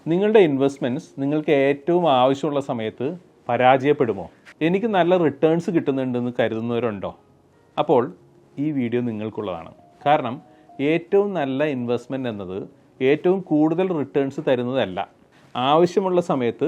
നിങ്ങളുടെ ഇൻവെസ്റ്റ്മെൻറ്റ്സ് നിങ്ങൾക്ക് ഏറ്റവും ആവശ്യമുള്ള സമയത്ത് പരാജയപ്പെടുമോ? എനിക്ക് നല്ല റിട്ടേൺസ് കിട്ടുന്നുണ്ടെന്ന് കരുതുന്നവരുണ്ടോ? അപ്പോൾ ഈ വീഡിയോ നിങ്ങൾക്കുള്ളതാണ്. കാരണം ഏറ്റവും നല്ല ഇൻവെസ്റ്റ്മെൻറ്റ് എന്നത് ഏറ്റവും കൂടുതൽ റിട്ടേൺസ് തരുന്നതല്ല, ആവശ്യമുള്ള സമയത്ത്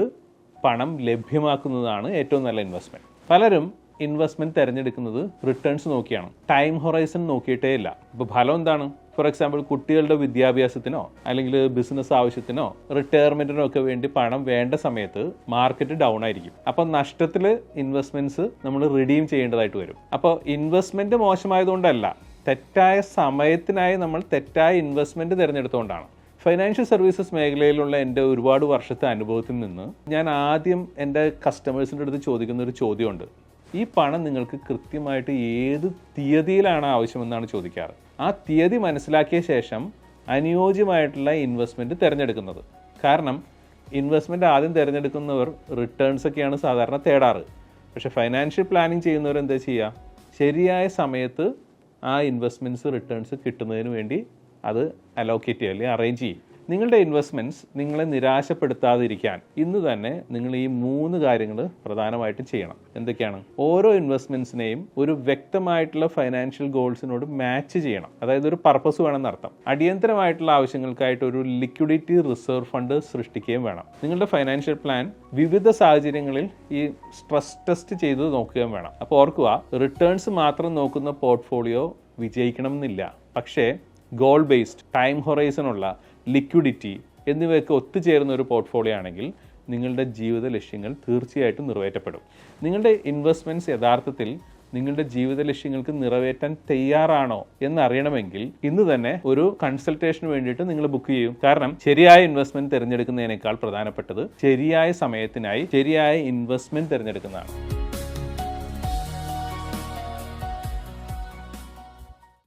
പണം ലഭ്യമാക്കുന്നതാണ് ഏറ്റവും നല്ല ഇൻവെസ്റ്റ്മെൻറ്റ്. പലരും ഇൻവെസ്റ്റ്മെൻറ്റ് തിരഞ്ഞെടുക്കുന്നത് റിട്ടേൺസ് നോക്കിയാണ്, ടൈം ഹൊറൈസൺ നോക്കിയിട്ടേ ഇല്ല. ഇപ്പോൾ ഫലം എന്താണ്? ഫോർ എക്സാമ്പിൾ, കുട്ടികളുടെ വിദ്യാഭ്യാസത്തിനോ അല്ലെങ്കിൽ ബിസിനസ് ആവശ്യത്തിനോ റിട്ടയർമെൻറ്റിനോ ഒക്കെ വേണ്ടി പണം വേണ്ട സമയത്ത് മാർക്കറ്റ് ഡൗൺ ആയിരിക്കും. അപ്പോൾ നഷ്ടത്തിൽ ഇൻവെസ്റ്റ്മെൻറ്റ്സ് നമ്മൾ റിഡീം ചെയ്യേണ്ടതായിട്ട് വരും. അപ്പോൾ ഇൻവെസ്റ്റ്മെൻറ്റ് മോശമായതുകൊണ്ടല്ല, തെറ്റായ സമയത്തിനായി നമ്മൾ തെറ്റായ ഇൻവെസ്റ്റ്മെൻറ്റ് തിരഞ്ഞെടുത്തുകൊണ്ടാണ്. ഫൈനാൻഷ്യൽ സർവീസസ് മേഖലയിലുള്ള എൻ്റെ ഒരുപാട് വർഷത്തെ അനുഭവത്തിൽ നിന്ന് ഞാൻ ആദ്യം എൻ്റെ കസ്റ്റമേഴ്സിൻ്റെ അടുത്ത് ചോദിക്കുന്ന ഒരു ചോദ്യമുണ്ട്. ഈ പണം നിങ്ങൾക്ക് കൃത്യമായിട്ട് ഏത് തീയതിയിലാണ് ആവശ്യമെന്നാണ് ചോദിക്കാറ്. ആ തീയതി മനസ്സിലാക്കിയ ശേഷം അനുയോജ്യമായിട്ടുള്ള ഇൻവെസ്റ്റ്മെൻറ്റ് തിരഞ്ഞെടുക്കുന്നത്. കാരണം ഇൻവെസ്റ്റ്മെൻറ്റ് ആദ്യം തിരഞ്ഞെടുക്കുന്നവർ റിട്ടേൺസ് ഒക്കെയാണ് സാധാരണ തേടാറ്. പക്ഷേ ഫൈനാൻഷ്യൽ പ്ലാനിങ് ചെയ്യുന്നവർ എന്താ ചെയ്യുക? ശരിയായ സമയത്ത് ആ ഇൻവെസ്റ്റ്മെൻറ്റ്സ് റിട്ടേൺസ് കിട്ടുന്നതിന് വേണ്ടി അത് അലോക്കേറ്റ് ചെയ്യുക അല്ലെങ്കിൽ അറേഞ്ച് ചെയ്യും. നിങ്ങളുടെ ഇൻവെസ്റ്റ്മെൻറ്റ്സ് നിങ്ങളെ നിരാശപ്പെടുത്താതിരിക്കാൻ ഇന്ന് തന്നെ നിങ്ങൾ ഈ 3 കാര്യങ്ങൾ പ്രധാനമായിട്ടും ചെയ്യണം. എന്തൊക്കെയാണ്? ഓരോ ഇൻവെസ്റ്റ്മെൻറ്റ്സിനെയും ഒരു വ്യക്തമായിട്ടുള്ള ഫൈനാൻഷ്യൽ ഗോൾസിനോട് മാച്ച് ചെയ്യണം. അതായത് ഒരു പർപ്പസ് വേണമെന്നർത്ഥം. അടിയന്തരമായിട്ടുള്ള ആവശ്യങ്ങൾക്കായിട്ട് ഒരു ലിക്വിഡിറ്റി റിസർവ് ഫണ്ട് സൃഷ്ടിക്കുകയും വേണം. നിങ്ങളുടെ ഫൈനാൻഷ്യൽ പ്ലാൻ വിവിധ സാഹചര്യങ്ങളിൽ ഈ സ്ട്രെസ് ടെസ്റ്റ് ചെയ്ത് നോക്കുകയും വേണം. അപ്പോൾ ഓർക്കുക, റിട്ടേൺസ് മാത്രം നോക്കുന്ന പോർട്ട്ഫോളിയോ വിജയിക്കണം എന്നില്ല. പക്ഷേ ഗോൾ ബേസ്ഡ്, ടൈം ഹൊറൈസണുള്ള, ലിക്വിഡിറ്റി എന്നിവയൊക്കെ ഒത്തുചേരുന്ന ഒരു പോർട്ട്ഫോളിയോ ആണെങ്കിൽ നിങ്ങളുടെ ജീവിത ലക്ഷ്യങ്ങൾ തീർച്ചയായിട്ടും നിറവേറ്റപ്പെടും. നിങ്ങളുടെ ഇൻവെസ്റ്റ്മെൻറ്റ്സ് യഥാർത്ഥത്തിൽ നിങ്ങളുടെ ജീവിത ലക്ഷ്യങ്ങൾക്ക് നിറവേറ്റാൻ തയ്യാറാണോ എന്നറിയണമെങ്കിൽ ഇന്ന് തന്നെ ഒരു കൺസൾട്ടേഷന് വേണ്ടിയിട്ട് നിങ്ങൾ ബുക്ക് ചെയ്യും. കാരണം ശരിയായ ഇൻവെസ്റ്റ്മെൻറ്റ് തിരഞ്ഞെടുക്കുന്നതിനേക്കാൾ പ്രധാനപ്പെട്ടത് ശരിയായ സമയത്തിനായി ശരിയായ ഇൻവെസ്റ്റ്മെൻറ്റ് തിരഞ്ഞെടുക്കുന്നതാണ്.